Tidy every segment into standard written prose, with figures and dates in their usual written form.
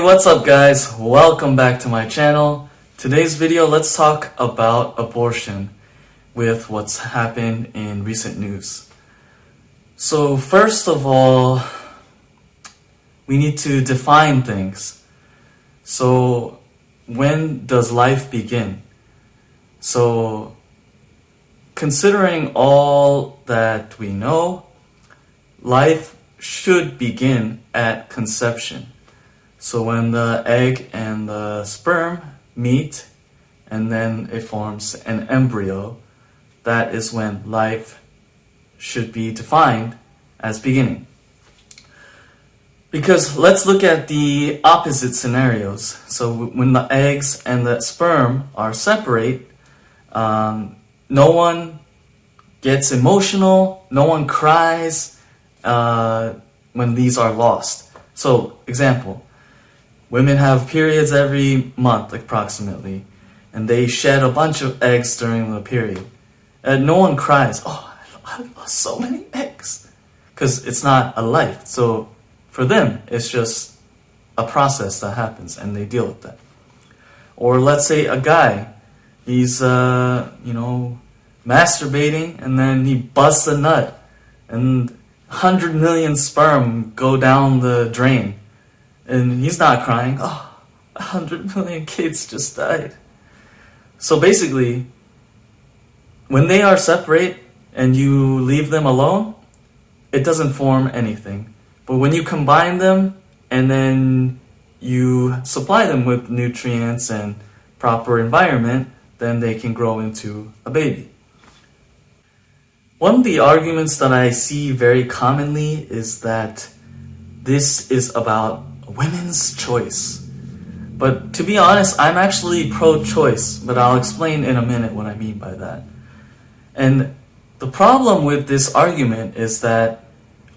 what's up guys? Welcome back to my channel. Today's video, let's talk about abortion with what's happened in recent news. So first of all, we need to define things. So when does life begin? So considering all that we know, life should begin at conception. So when the egg and the sperm meet and then it forms an embryo, that is when life should be defined as beginning. Because let's look at the opposite scenarios. So when the eggs and the sperm are separate, no one gets emotional, no one cries when these are lost. So example, women have periods every month approximately, and they shed a bunch of eggs during the period. And no one cries, oh, I lost so many eggs, because it's not a life. So for them, it's just a process that happens and they deal with that. Or let's say a guy, he's masturbating and then he busts a nut and 100 million sperm go down the drain. And he's not crying, oh, 100 million kids just died. So basically, when they are separate and you leave them alone, it doesn't form anything. But when you combine them and then you supply them with nutrients and proper environment, then they can grow into a baby. One of the arguments that I see very commonly is that this is about women's choice. But to be honest, I'm actually pro-choice, but I'll explain in a minute what I mean by that. And the problem with this argument is that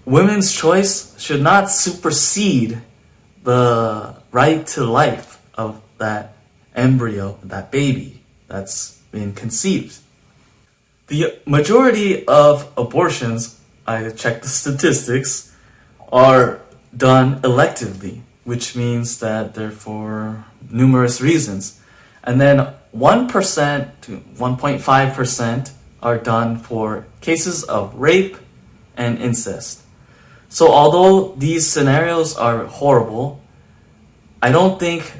women's choice should not supersede the right to life of that embryo, that baby that's been conceived. The majority of abortions, I checked the statistics, are done electively, which means that they're for numerous reasons. And then 1% to 1.5% are done for cases of rape and incest. So although these scenarios are horrible, I don't think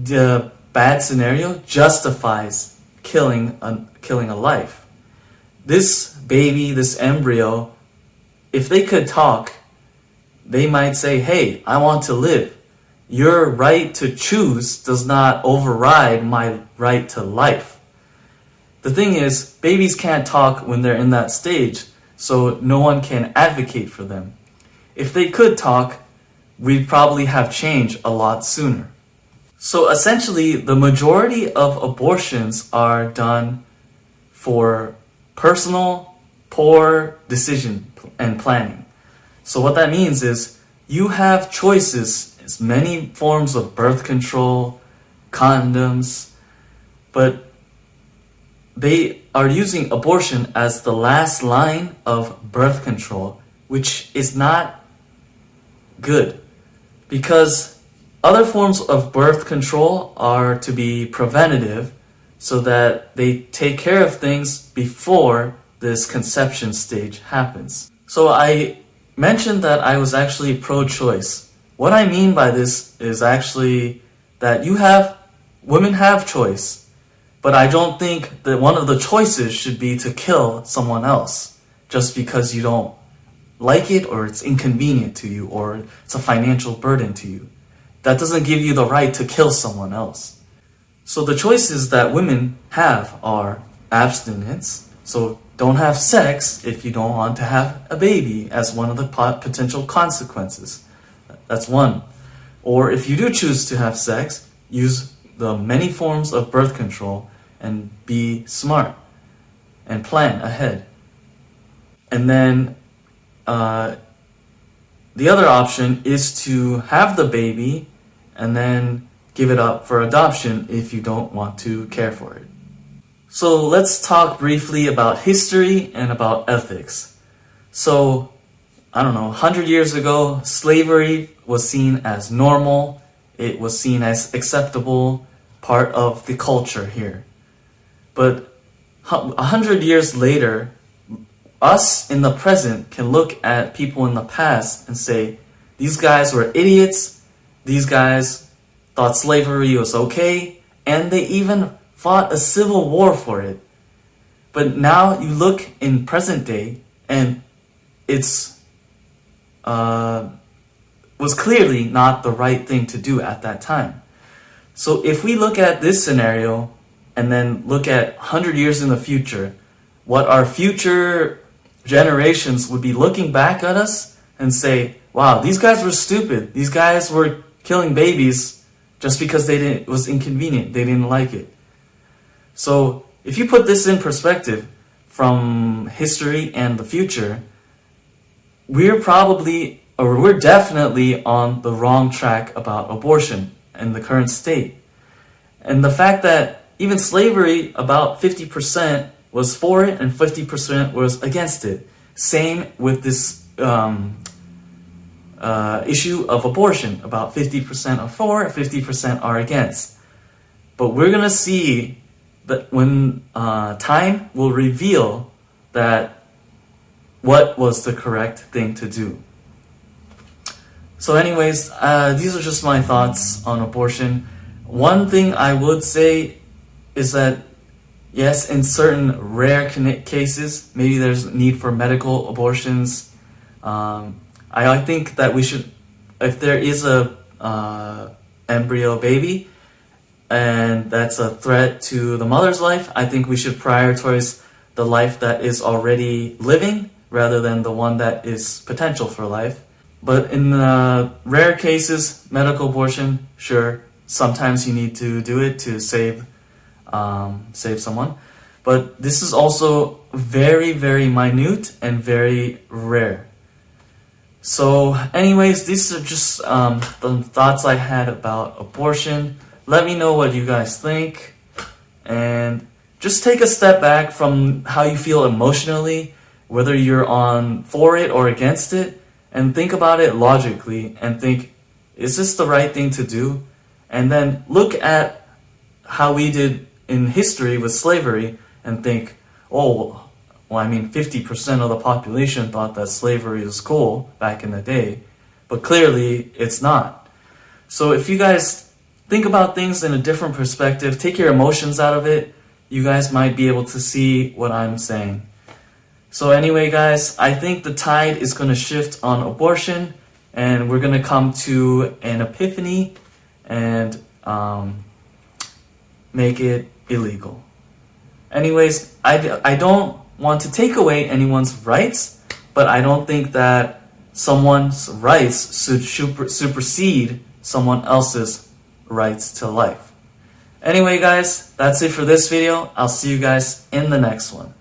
the bad scenario justifies killing a life. This baby, this embryo, if they could talk, they might say, hey, I want to live. Your right to choose does not override my right to life. The thing is, babies can't talk when they're in that stage, so no one can advocate for them. If they could talk, we'd probably have change a lot sooner. So essentially, the majority of abortions are done for personal, poor decision and planning. So what that means is you have choices, as many forms of birth control, condoms, but they are using abortion as the last line of birth control, which is not good, because other forms of birth control are to be preventative so that they take care of things before this conception stage happens. So I mentioned that I was actually pro-choice. What I mean by this is actually that women have choice, but I don't think that one of the choices should be to kill someone else just because you don't like it or it's inconvenient to you or it's a financial burden to you. That doesn't give you the right to kill someone else. So the choices that women have are abstinence, so don't have sex if you don't want to have a baby as one of the potential consequences. That's one. Or if you do choose to have sex, use the many forms of birth control and be smart and plan ahead. And then the other option is to have the baby and then give it up for adoption if you don't want to care for it. So let's talk briefly about history and about ethics. So, 100 years ago, slavery was seen as normal it was seen as acceptable part of the culture here. But 100 years later, us in the present can look at people in the past and say, these guys were idiots, these guys thought slavery was okay, and they even fought a civil war for it. But now you look in present day, and it's was clearly not the right thing to do at that time. So if we look at this scenario and then look at 100 years in the future, what our future generations would be looking back at us and say, wow, these guys were stupid. These guys were killing babies just because it was inconvenient. They didn't like it. So if you put this in perspective from history and the future, we're definitely on the wrong track about abortion in the current state. And the fact that even slavery, about 50% was for it and 50% was against it. Same with this issue of abortion. About 50% are for, 50% are against. But we're going to see that when time will reveal that what was the correct thing to do. So anyways, these are just my thoughts on abortion. One thing I would say is that, yes, in certain rare cases, maybe there's need for medical abortions. I think that we should, if there is a embryo baby, and that's a threat to the mother's life, I think we should prioritize the life that is already living rather than the one that is potential for life. But in rare cases, medical abortion, sure, sometimes you need to do it to save someone. But this is also very, very minute and very rare. So anyways, these are just the thoughts I had about abortion. Let me know what you guys think. And just take a step back from how you feel emotionally, whether you're for it or against it, and think about it logically and think, is this the right thing to do? And then look at how we did in history with slavery and think, oh, well, I mean, 50% of the population thought that slavery was cool back in the day, but clearly it's not. So if you guys think about things in a different perspective, take your emotions out of it, you guys might be able to see what I'm saying. So anyway, guys, I think the tide is going to shift on abortion, and we're going to come to an epiphany and make it illegal. Anyways, I don't want to take away anyone's rights, but I don't think that someone's rights should supersede someone else's rights to life. Anyway, guys, that's it for this video. I'll see you guys in the next one.